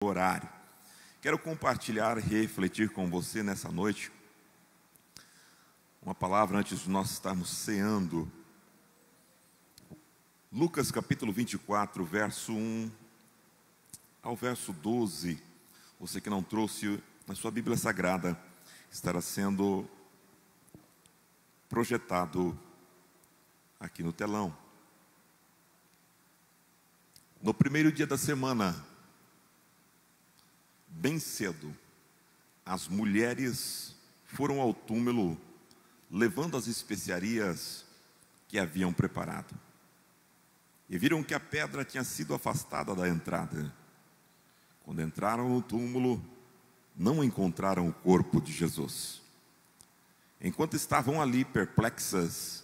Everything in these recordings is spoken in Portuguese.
horário. Quero compartilhar e refletir com você nessa noite uma palavra antes de nós estarmos ceando. Lucas capítulo 24, verso 1 ao verso 12. Você que não trouxe na sua Bíblia Sagrada, estará sendo projetado aqui no telão. No primeiro dia da semana, bem cedo, as mulheres foram ao túmulo levando as especiarias que haviam preparado. E viram que a pedra tinha sido afastada da entrada. Quando entraram no túmulo, não encontraram o corpo de Jesus. Enquanto estavam ali perplexas,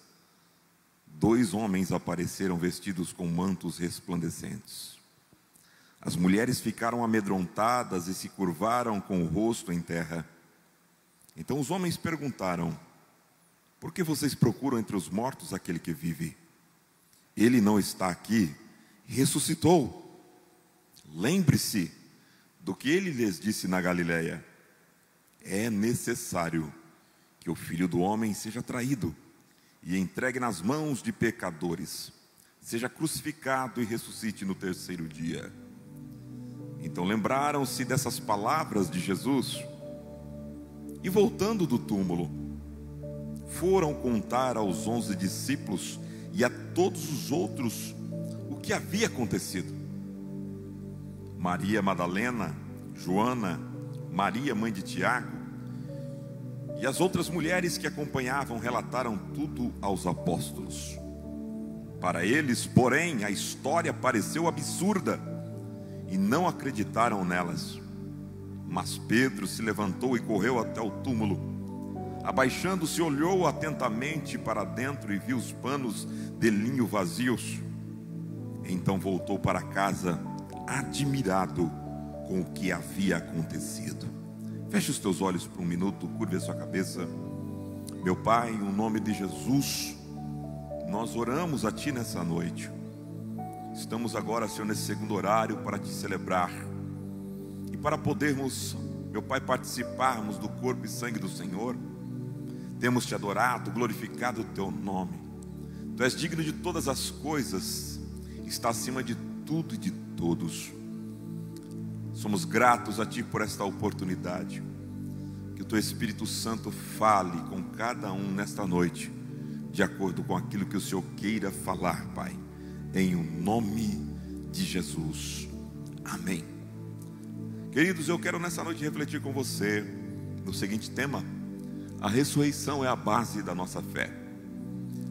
dois homens apareceram vestidos com mantos resplandecentes. As mulheres ficaram amedrontadas e se curvaram com o rosto em terra. Então os homens perguntaram: por que vocês procuram entre os mortos aquele que vive? Ele não está aqui, ressuscitou. Lembre-se do que ele lhes disse na Galileia: é necessário que o Filho do Homem seja traído e entregue nas mãos de pecadores, seja crucificado e ressuscite no terceiro dia. Então lembraram-se dessas palavras de Jesus e, voltando do túmulo, foram contar aos 11 discípulos e a todos os outros o que havia acontecido. Maria Madalena, Joana, Maria mãe de Tiago e as outras mulheres que acompanhavam relataram tudo aos apóstolos. Para eles, porém, a história pareceu absurda e não acreditaram nelas. Mas Pedro se levantou e correu até o túmulo. Abaixando-se, olhou atentamente para dentro e viu os panos de linho vazios. Então voltou para casa, admirado com o que havia acontecido. Feche os teus olhos por um minuto, curve a sua cabeça. Meu Pai, em nome de Jesus, nós oramos a Ti nessa noite. Estamos agora, Senhor, nesse segundo horário para Te celebrar e para podermos, meu Pai, participarmos do corpo e sangue do Senhor. Temos Te adorado, glorificado o Teu nome. Tu és digno de todas as coisas, está acima de tudo e de todos. Somos gratos a Ti por esta oportunidade. Que o Teu Espírito Santo fale com cada um nesta noite, de acordo com aquilo que o Senhor queira falar, Pai. Em o nome de Jesus. Amém. Queridos, eu quero nessa noite refletir com você no seguinte tema: a ressurreição é a base da nossa fé.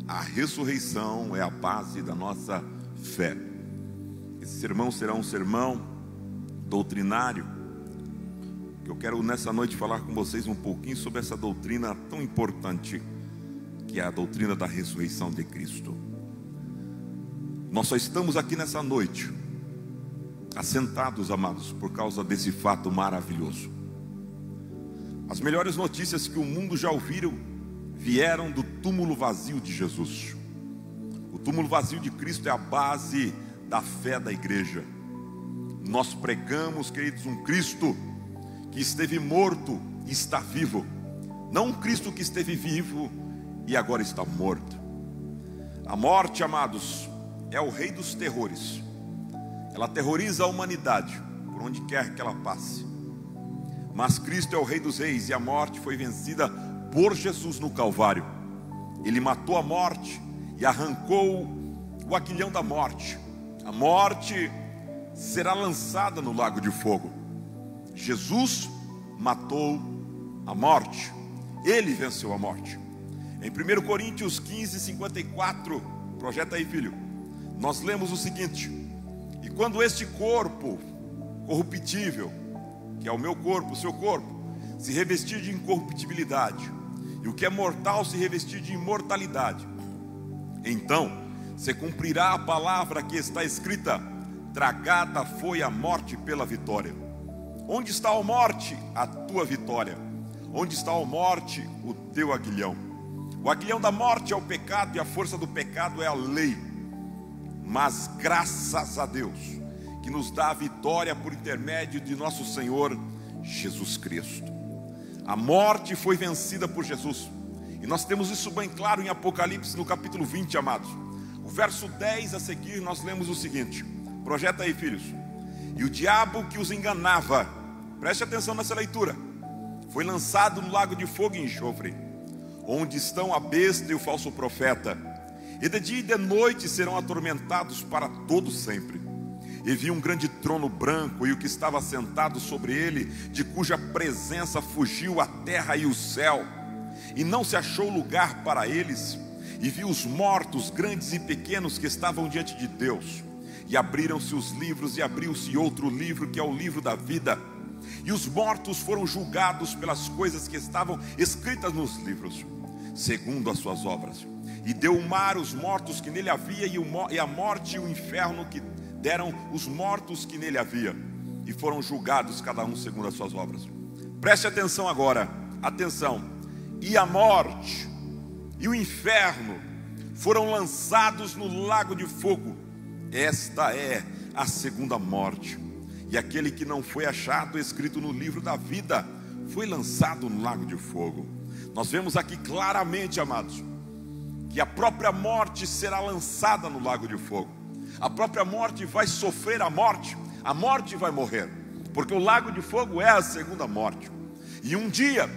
A ressurreição é a base da nossa fé. Esse sermão será um sermão doutrinário. Eu quero nessa noite falar com vocês um pouquinho sobre essa doutrina tão importante, que é a doutrina da ressurreição de Cristo. Nós só estamos aqui nessa noite assentados, amados, por causa desse fato maravilhoso. As melhores notícias que o mundo já ouviram vieram do túmulo vazio de Jesus. O túmulo vazio de Cristo é a base da fé da igreja. Nós pregamos, queridos, um Cristo que esteve morto e está vivo, não um Cristo que esteve vivo e agora está morto. A morte, amados, é o rei dos terrores. Ela aterroriza a humanidade por onde quer que ela passe. Mas Cristo é o Rei dos Reis e a morte foi vencida por Jesus no Calvário. Ele matou a morte e arrancou o aguilhão da morte. A morte será lançada no lago de fogo. Jesus matou a morte. Ele venceu a morte. Em 1 Coríntios 15, 54, projeta aí, filho, nós lemos o seguinte: e quando este corpo corruptível, que é o meu corpo, o seu corpo, se revestir de incorruptibilidade, e o que é mortal se revestir de imortalidade, então se cumprirá a palavra que está escrita: tragada foi a morte pela vitória. Onde está a morte? A tua vitória. Onde está a morte? O teu aguilhão. O aguilhão da morte é o pecado e a força do pecado é a lei. Mas graças a Deus que nos dá a vitória por intermédio de nosso Senhor Jesus Cristo. A morte foi vencida por Jesus, e nós temos isso bem claro em Apocalipse, no capítulo 20, amados. O verso 10 a seguir nós lemos o seguinte, projeta aí, filhos. E o diabo que os enganava, preste atenção nessa leitura, foi lançado no lago de fogo e enxofre, onde estão a besta e o falso profeta, e de dia e de noite serão atormentados para todo sempre. E vi um grande trono branco, e o que estava sentado sobre ele, de cuja presença fugiu a terra e o céu, e não se achou lugar para eles. E vi os mortos, grandes e pequenos, que estavam diante de Deus, e abriram-se os livros, e abriu-se outro livro, que é o livro da vida. E os mortos foram julgados pelas coisas que estavam escritas nos livros, segundo as suas obras. E deu o mar os mortos que nele havia, e a morte e o inferno que deram os mortos que nele havia, e foram julgados cada um segundo as suas obras. Preste atenção agora, atenção. E a morte e o inferno foram lançados no lago de fogo. Esta é a segunda morte. E aquele que não foi achado escrito no livro da vida foi lançado no lago de fogo. Nós vemos aqui claramente, amados, que a própria morte será lançada no lago de fogo. A própria morte vai sofrer a morte vai morrer, porque o lago de fogo é a segunda morte. E um dia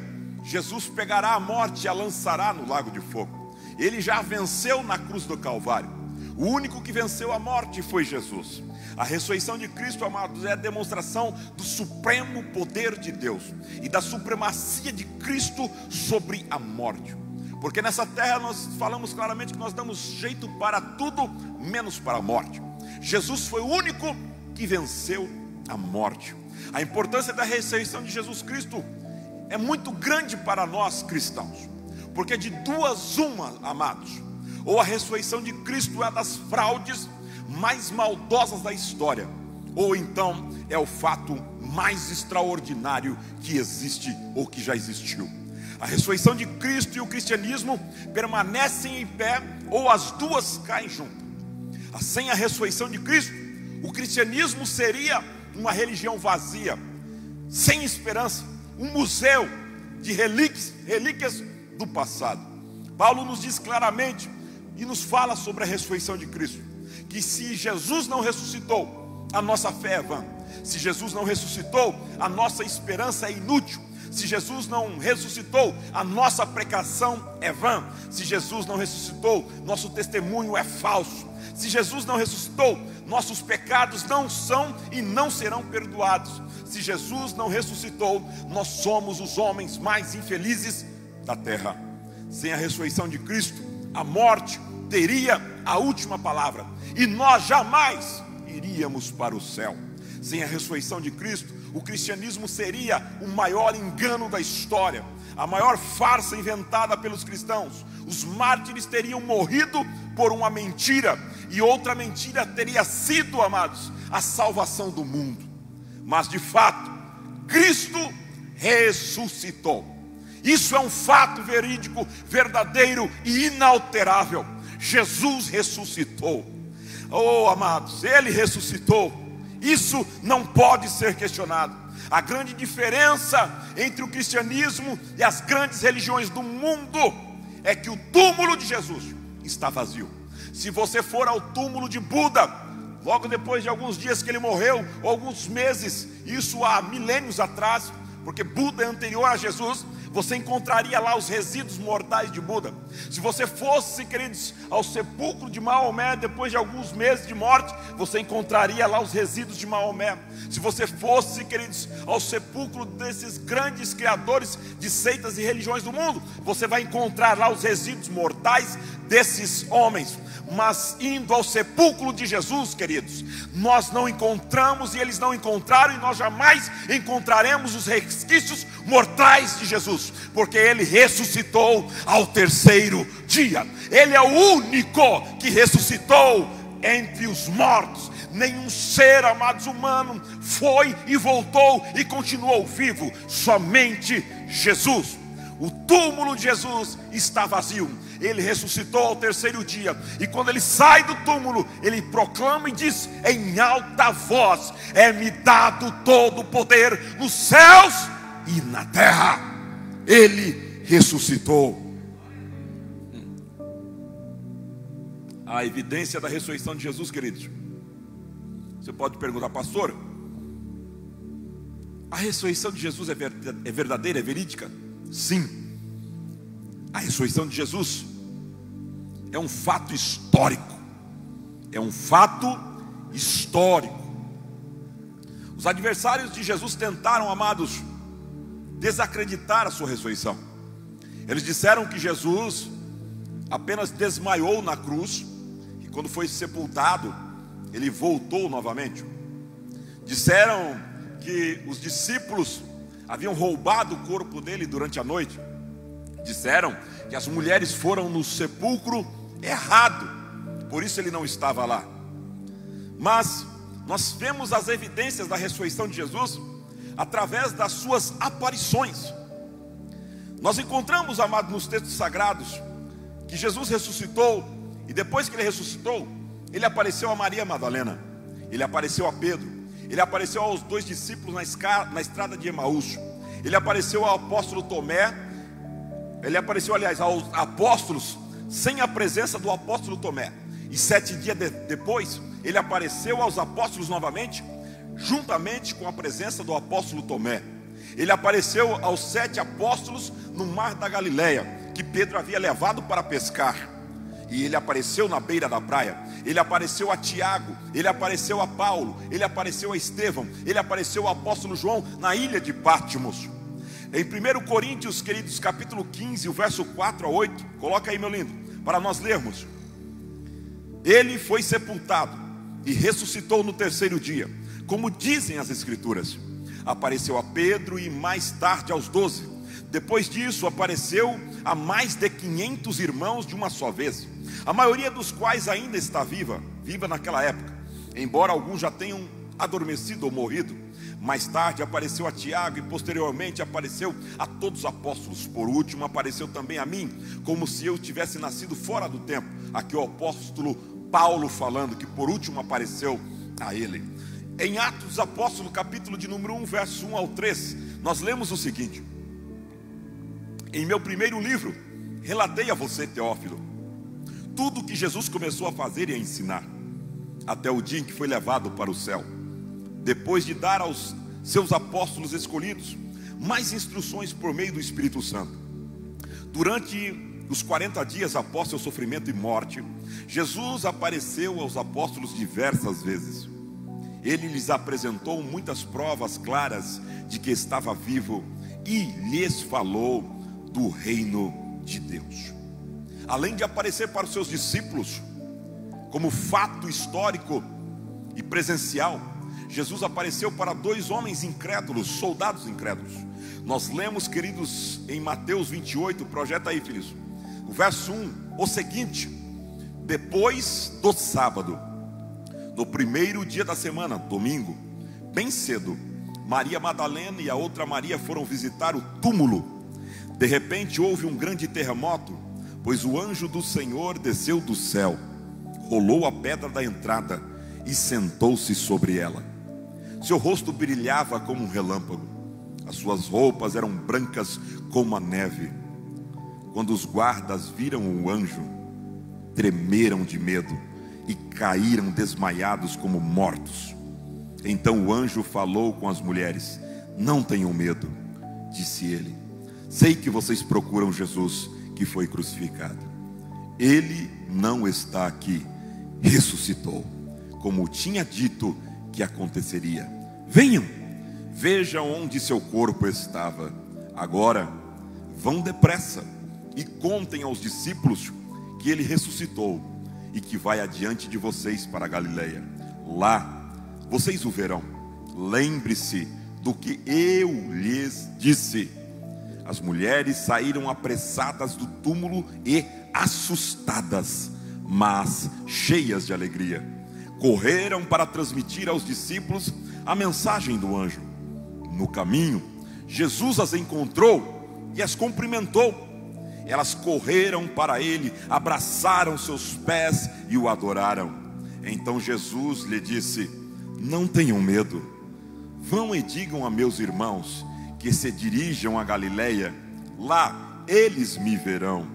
Jesus pegará a morte e a lançará no lago de fogo. Ele já venceu na cruz do Calvário. O único que venceu a morte foi Jesus. A ressurreição de Cristo, amados, é a demonstração do supremo poder de Deus e da supremacia de Cristo sobre a morte. Porque nessa terra nós falamos claramente que nós damos jeito para tudo, menos para a morte. Jesus foi o único que venceu a morte. A importância da ressurreição de Jesus Cristo é muito grande para nós cristãos, porque de duas uma, amados, ou a ressurreição de Cristo é das fraudes mais maldosas da história, ou então é o fato mais extraordinário que existe ou que já existiu. A ressurreição de Cristo e o cristianismo permanecem em pé, ou as duas caem juntas. Sem a ressurreição de Cristo, o cristianismo seria uma religião vazia, sem esperança, um museu de relíquias do passado. Paulo nos diz claramente e nos fala sobre a ressurreição de Cristo, que se Jesus não ressuscitou, a nossa fé é vã. Se Jesus não ressuscitou, a nossa esperança é inútil. Se Jesus não ressuscitou, a nossa pregação é vã. Se Jesus não ressuscitou, nosso testemunho é falso. Se Jesus não ressuscitou, nossos pecados não são e não serão perdoados. Se Jesus não ressuscitou, nós somos os homens mais infelizes da terra. Sem a ressurreição de Cristo, a morte teria a última palavra, e nós jamais iríamos para o céu. Sem a ressurreição de Cristo, o cristianismo seria o maior engano da história, a maior farsa inventada pelos cristãos. Os mártires teriam morrido por uma mentira, e outra mentira teria sido, amados, a salvação do mundo. Mas de fato, Cristo ressuscitou. Isso é um fato verídico, verdadeiro e inalterável. Jesus ressuscitou. Oh, amados, Ele ressuscitou. Isso não pode ser questionado. A grande diferença entre o cristianismo e as grandes religiões do mundo é que o túmulo de Jesus está vazio. Se você for ao túmulo de Buda, logo depois de alguns dias que ele morreu, ou alguns meses, isso há milênios atrás, porque Buda é anterior a Jesus, você encontraria lá os resíduos mortais de Buda. Se você fosse, queridos, ao sepulcro de Maomé, depois de alguns meses de morte, você encontraria lá os resíduos de Maomé. Se você fosse, queridos, ao sepulcro desses grandes criadores de seitas e religiões do mundo, você vai encontrar lá os resíduos mortais desses homens. Mas indo ao sepulcro de Jesus, queridos, nós não encontramos, e eles não encontraram, e nós jamais encontraremos os resquícios mortais de Jesus, porque Ele ressuscitou ao terceiro dia. Ele é o único que ressuscitou entre os mortos. Nenhum ser, amados, humano foi e voltou e continuou vivo, somente Jesus. O túmulo de Jesus está vazio. Ele ressuscitou ao terceiro dia. E quando ele sai do túmulo, ele proclama e diz em alta voz: é-me dado todo o poder nos céus e na terra. Ele ressuscitou. A evidência da ressurreição de Jesus, queridos. Você pode perguntar, pastor, a ressurreição de Jesus é verdadeira, é verídica? Sim. A ressurreição de Jesus é um fato histórico. É um fato histórico. Os adversários de Jesus tentaram, amados, desacreditar a sua ressurreição. Eles disseram que Jesus apenas desmaiou na cruz, e quando foi sepultado, ele voltou novamente. Disseram que os discípulos haviam roubado o corpo dele durante a noite. Disseram que as mulheres foram no sepulcro errado, por isso ele não estava lá. Mas nós vemos as evidências da ressurreição de Jesus através das suas aparições. Nós encontramos, amados, nos textos sagrados, que Jesus ressuscitou, e depois que ele ressuscitou, ele apareceu a Maria Madalena, ele apareceu a Pedro, ele apareceu aos 2 discípulos na estrada de Emaús, ele apareceu ao apóstolo Tomé, ele apareceu, aliás, aos apóstolos sem a presença do apóstolo Tomé, e 7 dias depois, ele apareceu aos apóstolos novamente, juntamente com a presença do apóstolo Tomé. Ele apareceu aos 7 apóstolos no mar da Galileia, que Pedro havia levado para pescar. E ele apareceu na beira da praia. Ele apareceu a Tiago, ele apareceu a Paulo, ele apareceu a Estevão, ele apareceu ao apóstolo João na ilha de Patmos. Em 1 Coríntios, queridos, capítulo 15, o verso 4 a 8, coloca aí, meu lindo, para nós lermos. Ele foi sepultado e ressuscitou no terceiro dia, como dizem as escrituras. Apareceu a Pedro e mais tarde aos 12. Depois disso apareceu a mais de 500 irmãos de uma só vez, a maioria dos quais ainda está viva naquela época, embora alguns já tenham adormecido ou morrido. Mais tarde apareceu a Tiago e posteriormente apareceu a todos os apóstolos. Por último apareceu também a mim, como se eu tivesse nascido fora do tempo. Aqui o apóstolo Paulo falando que por último apareceu a ele. Em Atos dos Apóstolos, capítulo de número 1, verso 1 ao 3, nós lemos o seguinte: em meu primeiro livro, relatei a você, Teófilo, tudo o que Jesus começou a fazer e a ensinar, até o dia em que foi levado para o céu, depois de dar aos seus apóstolos escolhidos mais instruções por meio do Espírito Santo. Durante os 40 dias após seu sofrimento e morte, Jesus apareceu aos apóstolos diversas vezes. Ele lhes apresentou muitas provas claras de que estava vivo e lhes falou do reino de Deus. Além de aparecer para os seus discípulos como fato histórico e presencial, Jesus apareceu para 2 homens incrédulos, soldados incrédulos. Nós lemos, queridos, em Mateus 28, projeta aí, filhos, o verso 1, o seguinte: depois do sábado, no primeiro dia da semana, domingo, bem cedo, Maria Madalena e a outra Maria foram visitar o túmulo. De repente houve um grande terremoto, pois o anjo do Senhor desceu do céu, rolou a pedra da entrada e sentou-se sobre ela. Seu rosto brilhava como um relâmpago, as suas roupas eram brancas como a neve. Quando os guardas viram o anjo, tremeram de medo e caíram desmaiados como mortos. Então o anjo falou com as mulheres: não tenham medo, disse ele. Sei que vocês procuram Jesus que foi crucificado. Ele não está aqui, ressuscitou, como tinha dito que aconteceria. Venham, vejam onde seu corpo estava. Agora vão depressa e contem aos discípulos que ele ressuscitou e que vai adiante de vocês para a Galileia. Lá vocês o verão. Lembre-se do que eu lhes disse. As mulheres saíram apressadas do túmulo e assustadas, mas cheias de alegria. Correram para transmitir aos discípulos a mensagem do anjo. No caminho, Jesus as encontrou e as cumprimentou. Elas correram para ele, abraçaram seus pés e o adoraram. Então Jesus lhe disse: não tenham medo, vão e digam a meus irmãos que se dirijam a Galileia, lá eles me verão.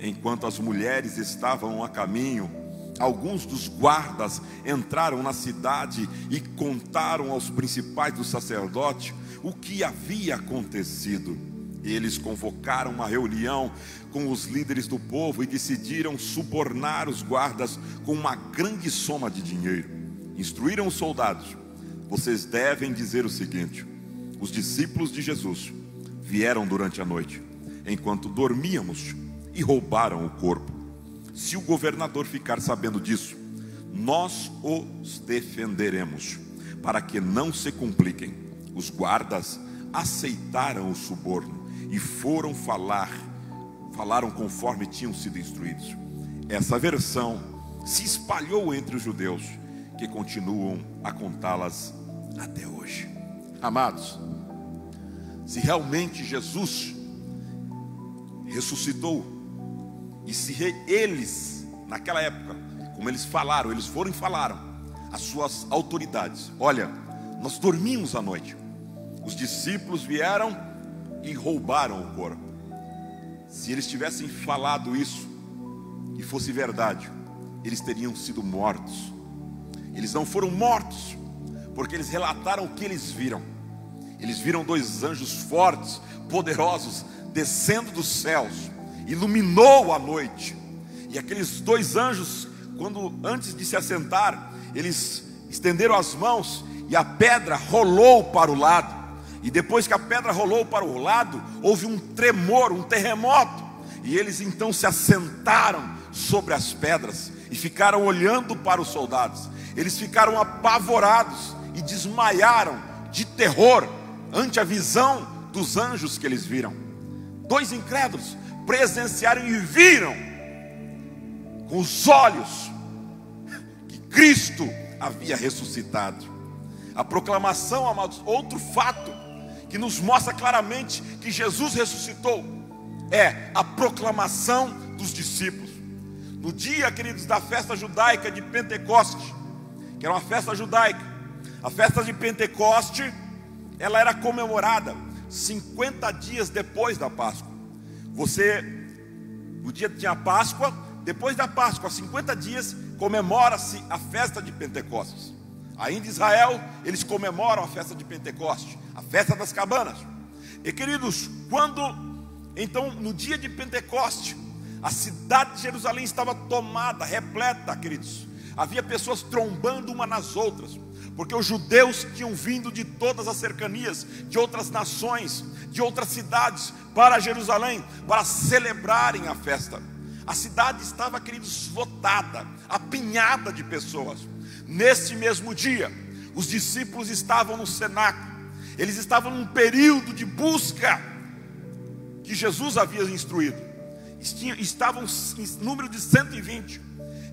Enquanto as mulheres estavam a caminho, alguns dos guardas entraram na cidade e contaram aos principais do sacerdote o que havia acontecido. Eles convocaram uma reunião com os líderes do povo e decidiram subornar os guardas com uma grande soma de dinheiro. Instruíram os soldados: vocês devem dizer o seguinte: os discípulos de Jesus vieram durante a noite, enquanto dormíamos, e roubaram o corpo. Se o governador ficar sabendo disso, nós os defenderemos, para que não se compliquem. Os guardas aceitaram o suborno e falaram conforme tinham sido instruídos. Essa versão se espalhou entre os judeus, que continuam a contá-las até hoje. Amados, se realmente Jesus ressuscitou, e se eles, naquela época, como eles falaram, eles foram e falaram às suas autoridades: olha, nós dormimos à noite, os discípulos vieram e roubaram o corpo. Se eles tivessem falado isso e fosse verdade, eles teriam sido mortos. Eles não foram mortos, porque eles relataram o que eles viram. Eles viram dois anjos fortes, poderosos, descendo dos céus. Iluminou a noite. E aqueles dois anjos, antes de se assentar, eles estenderam as mãos e a pedra rolou para o lado. E depois que a pedra rolou para o lado, houve um tremor, um terremoto. E eles então se assentaram sobre as pedras e ficaram olhando para os soldados. Eles ficaram apavorados e desmaiaram de terror ante a visão dos anjos que eles viram. Dois incrédulos presenciaram e viram com os olhos que Cristo havia ressuscitado. A proclamação, amados, outro fato que nos mostra claramente que Jesus ressuscitou, é a proclamação dos discípulos. No dia, queridos, da festa judaica de Pentecoste, que era uma festa judaica, a festa de Pentecoste, ela era comemorada 50 dias depois da Páscoa. No dia que tinha a Páscoa, depois da Páscoa, 50 dias, comemora-se a festa de Pentecostes. Ainda em Israel, eles comemoram a festa de Pentecoste, a festa das cabanas. E queridos, então no dia de Pentecoste, a cidade de Jerusalém estava tomada, repleta, queridos. Havia pessoas trombando uma nas outras, porque os judeus tinham vindo de todas as cercanias, de outras nações, de outras cidades, para Jerusalém, para celebrarem a festa. A cidade estava, queridos, lotada, apinhada de pessoas. Nesse mesmo dia, os discípulos estavam no cenáculo. Eles estavam num período de busca que Jesus havia instruído. Estavam em número de 120.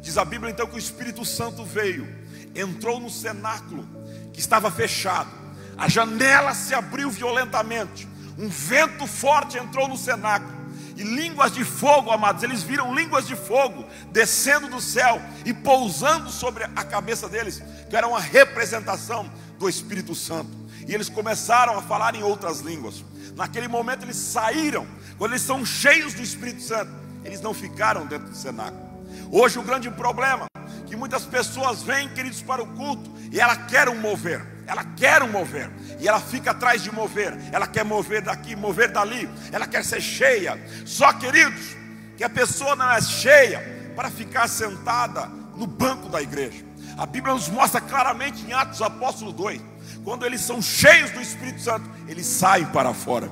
Diz a Bíblia então que o Espírito Santo veio, entrou no cenáculo que estava fechado. A janela se abriu violentamente. Um vento forte entrou no cenáculo. E línguas de fogo, amados, eles viram línguas de fogo descendo do céu e pousando sobre a cabeça deles, que era uma representação do Espírito Santo. E eles começaram a falar em outras línguas. Naquele momento eles saíram. Quando eles são cheios do Espírito Santo, eles não ficaram dentro do cenáculo. Hoje o grande problema é que muitas pessoas vêm, queridos, para o culto e ela quer um mover. Ela quer um mover, e ela fica atrás de mover. Ela quer mover daqui, mover dali. Ela quer ser cheia. Só, queridos, que a pessoa não é cheia para ficar sentada no banco da igreja. A Bíblia nos mostra claramente em Atos Apóstolo 2, quando eles são cheios do Espírito Santo, eles saem para fora.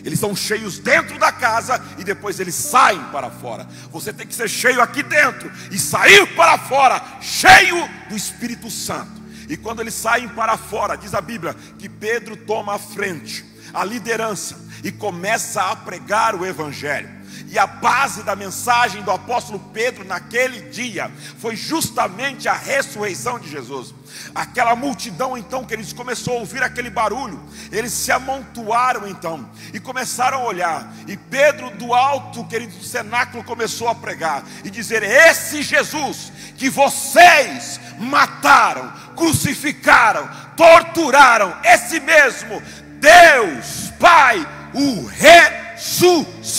Eles são cheios dentro da casa e depois eles saem para fora. Você tem que ser cheio aqui dentro e sair para fora, cheio do Espírito Santo. E quando eles saem para fora, diz a Bíblia que Pedro toma a frente, a liderança, e começa a pregar o Evangelho. E a base da mensagem do apóstolo Pedro naquele dia foi justamente a ressurreição de Jesus. Aquela multidão então, queridos, começou a ouvir aquele barulho. Eles se amontoaram então e começaram a olhar. E Pedro do alto, querido, do cenáculo, começou a pregar e dizer: esse Jesus que vocês mataram, crucificaram, torturaram, esse mesmo Deus Pai o ressuscitou.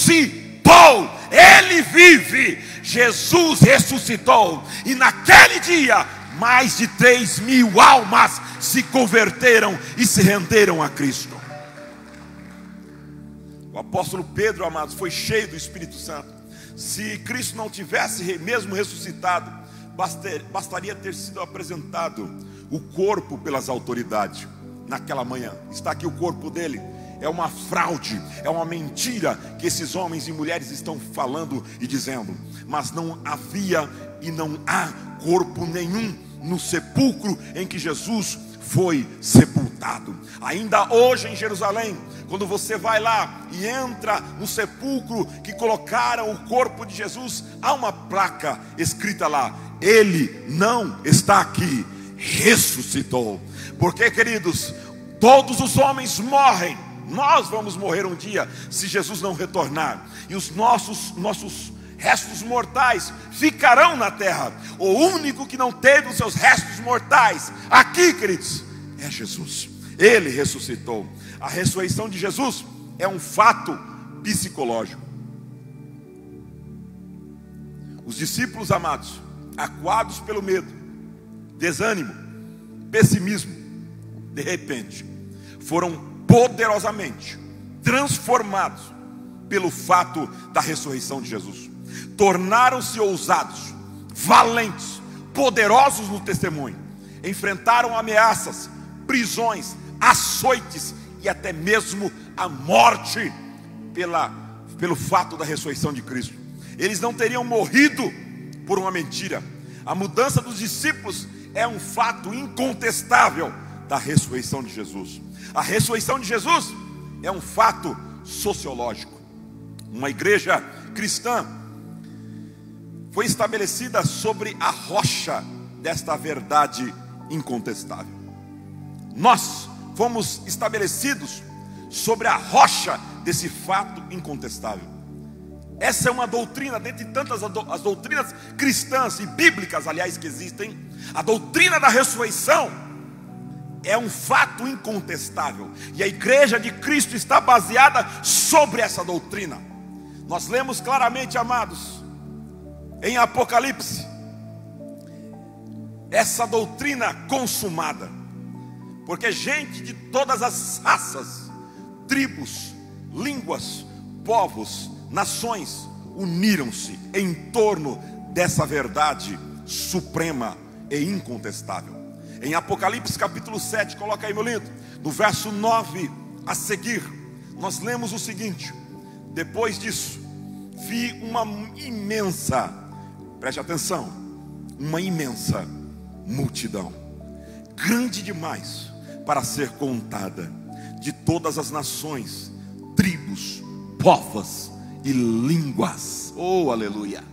Ele vive. Jesus ressuscitou. E naquele dia mais de 3.000 almas se converteram e se renderam a Cristo. O apóstolo Pedro, amados, foi cheio do Espírito Santo. Se Cristo não tivesse mesmo ressuscitado, bastaria ter sido apresentado o corpo pelas autoridades naquela manhã. Está aqui o corpo dele. É uma fraude, é uma mentira que esses homens e mulheres estão falando e dizendo. Mas não havia e não há corpo nenhum no sepulcro em que Jesus foi sepultado. Ainda hoje em Jerusalém, quando você vai lá e entra no sepulcro que colocaram o corpo de Jesus, há uma placa escrita lá: ele não está aqui, ressuscitou. Porque, queridos, todos os homens morrem. Nós vamos morrer um dia se Jesus não retornar. E os nossos restos mortais ficarão na terra. O único que não teve os seus restos mortais aqui, queridos, é Jesus. Ele ressuscitou. A ressurreição de Jesus é um fato psicológico. Os discípulos, amados, acuados pelo medo, desânimo, pessimismo, de repente foram poderosamente transformados pelo fato da ressurreição de Jesus. Tornaram-se ousados, valentes, poderosos no testemunho. Enfrentaram ameaças, prisões, açoites e até mesmo a morte pelo fato da ressurreição de Cristo. Eles não teriam morrido por uma mentira. A mudança dos discípulos é um fato incontestável da ressurreição de Jesus. A ressurreição de Jesus é um fato sociológico. Uma igreja cristã foi estabelecida sobre a rocha desta verdade incontestável. Nós fomos estabelecidos sobre a rocha desse fato incontestável. Essa é uma doutrina, dentre tantas as doutrinas cristãs e bíblicas, aliás, que existem. A doutrina da ressurreição é um fato incontestável. E a igreja de Cristo está baseada sobre essa doutrina. Nós lemos claramente, amados, em Apocalipse, essa doutrina consumada. Porque gente de todas as raças, tribos, línguas, povos, nações uniram-se em torno dessa verdade suprema e incontestável. Em Apocalipse capítulo 7, coloca aí, meu lindo, no verso 9 a seguir, nós lemos o seguinte: depois disso, vi uma imensa, preste atenção, uma imensa multidão, grande demais para ser contada, de todas as nações, tribos, povos e línguas, oh aleluia,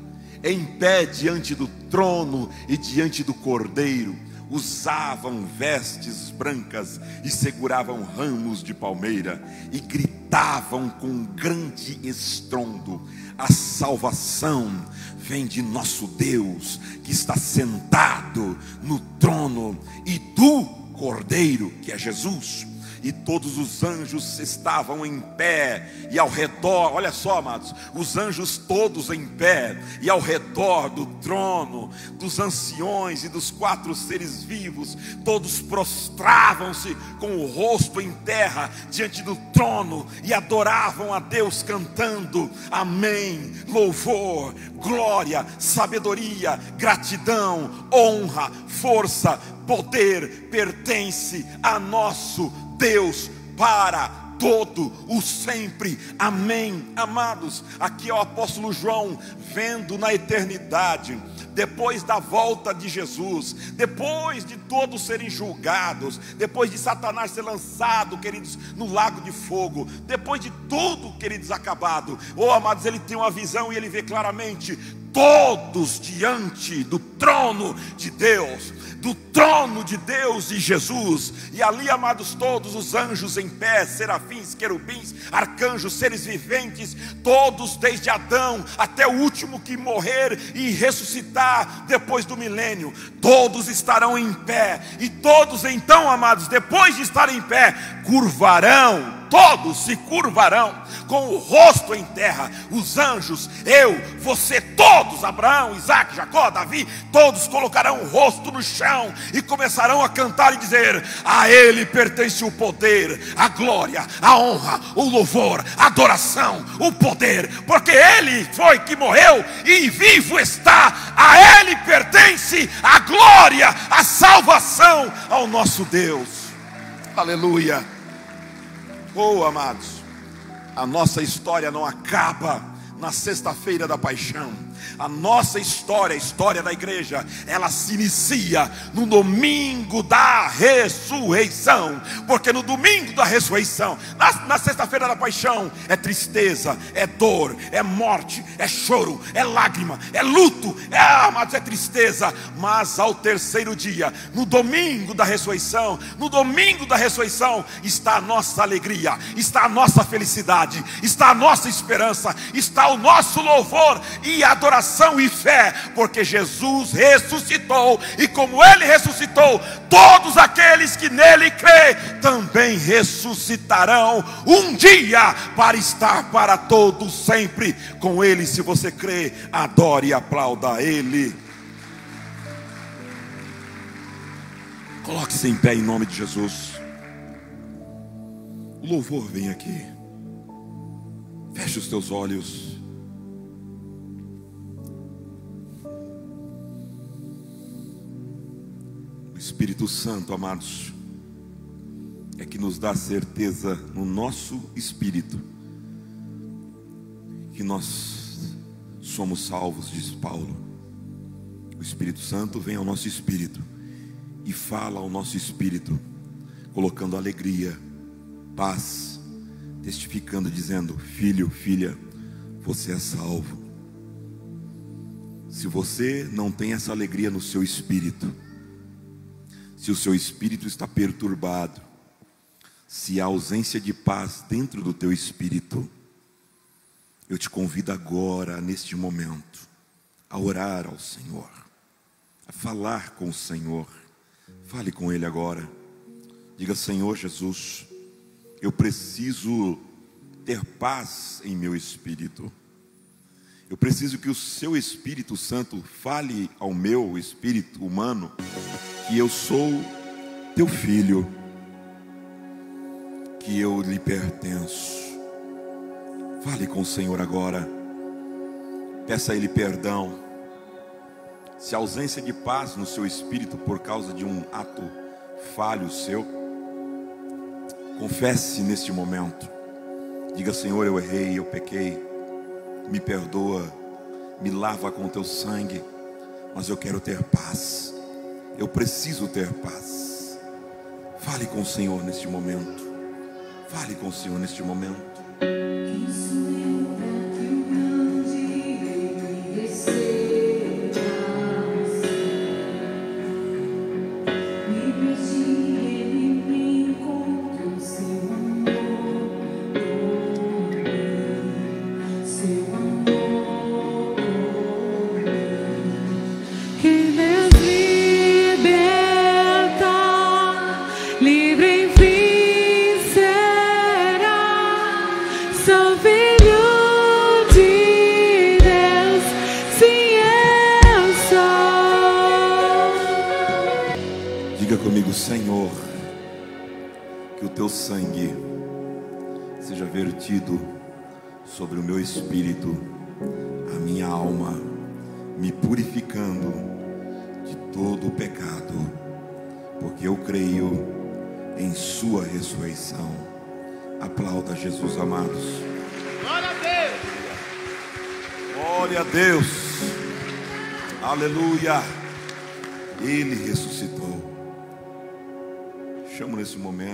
em pé diante do trono e diante do Cordeiro. Usavam vestes brancas e seguravam ramos de palmeira e gritavam com grande estrondo: a salvação vem de nosso Deus, que está sentado no trono, e do Cordeiro, que é Jesus. E todos os anjos estavam em pé e ao redor, olha só, amados, os anjos todos em pé e ao redor do trono, dos anciões e dos 4 seres vivos, todos prostravam-se com o rosto em terra diante do trono e adoravam a Deus cantando: amém, louvor, glória, sabedoria, gratidão, honra, força, poder pertence a nosso Deus para todo o sempre, amém. Amados, aqui é o apóstolo João vendo na eternidade, depois da volta de Jesus, depois de todos serem julgados, depois de Satanás ser lançado, queridos, no lago de fogo, depois de tudo, queridos, acabado, oh amados, ele tem uma visão e ele vê claramente todos diante do trono de Deus, e Jesus. E ali, amados, todos os anjos em pé, serafins, querubins, arcanjos, seres viventes, todos desde Adão até o último que morrer e ressuscitar depois do milênio, todos estarão em pé. E todos então, amados, depois de estarem em pé, todos se curvarão com o rosto em terra. Os anjos, eu, você, todos, Abraão, Isaac, Jacó, Davi, todos colocarão o rosto no chão e começarão a cantar e dizer: a Ele pertence o poder, a glória, a honra, o louvor, a adoração, o poder, porque Ele foi que morreu e vivo está. A Ele pertence a glória, a salvação, ao nosso Deus. Aleluia. Oh, amados, a nossa história não acaba na sexta-feira da paixão. A nossa história, a história da igreja, ela se inicia no domingo da ressurreição. Porque no domingo da ressurreição, na sexta-feira da paixão, é tristeza, é dor, é morte, é choro, é lágrima, é luto, amados, é tristeza. Mas ao terceiro dia, no domingo da ressurreição, está a nossa alegria, está a nossa felicidade, está a nossa esperança, está o nosso louvor e adoração e fé, porque Jesus ressuscitou, e como Ele ressuscitou, todos aqueles que nele crê também ressuscitarão um dia para estar para todos sempre com Ele. Se você crê, adore e aplauda a Ele. Coloque-se em pé em nome de Jesus. O louvor vem aqui. Feche os teus olhos. Espírito Santo, amados, é que nos dá certeza no nosso espírito que nós somos salvos, diz Paulo. O Espírito Santo vem ao nosso espírito e fala ao nosso espírito, colocando alegria, paz, testificando, dizendo: filho, filha, você é salvo. Se você não tem essa alegria no seu espírito, se o seu espírito está perturbado, se há ausência de paz dentro do teu espírito, eu te convido agora, neste momento, a orar ao Senhor, a falar com o Senhor. Fale com Ele agora. Diga: Senhor Jesus, eu preciso ter paz em meu espírito. Eu preciso que o seu Espírito Santo fale ao meu espírito humano que eu sou teu filho, que eu lhe pertenço. Fale com o Senhor agora. Peça a Ele perdão. Se há ausência de paz no seu espírito por causa de um ato falho seu, confesse neste momento. Diga: Senhor, eu errei, eu pequei, me perdoa, me lava com teu sangue, mas eu quero ter paz. Eu preciso ter paz. Fale com o Senhor neste momento. Fale com o Senhor neste momento. Senhor, que o teu sangue seja vertido sobre o meu espírito, a minha alma, me purificando de todo o pecado, porque eu creio em sua ressurreição. Aplauda Jesus, amados. Glória a Deus. Glória a Deus. Aleluia. Ele ressuscitou. Chamo nesse momento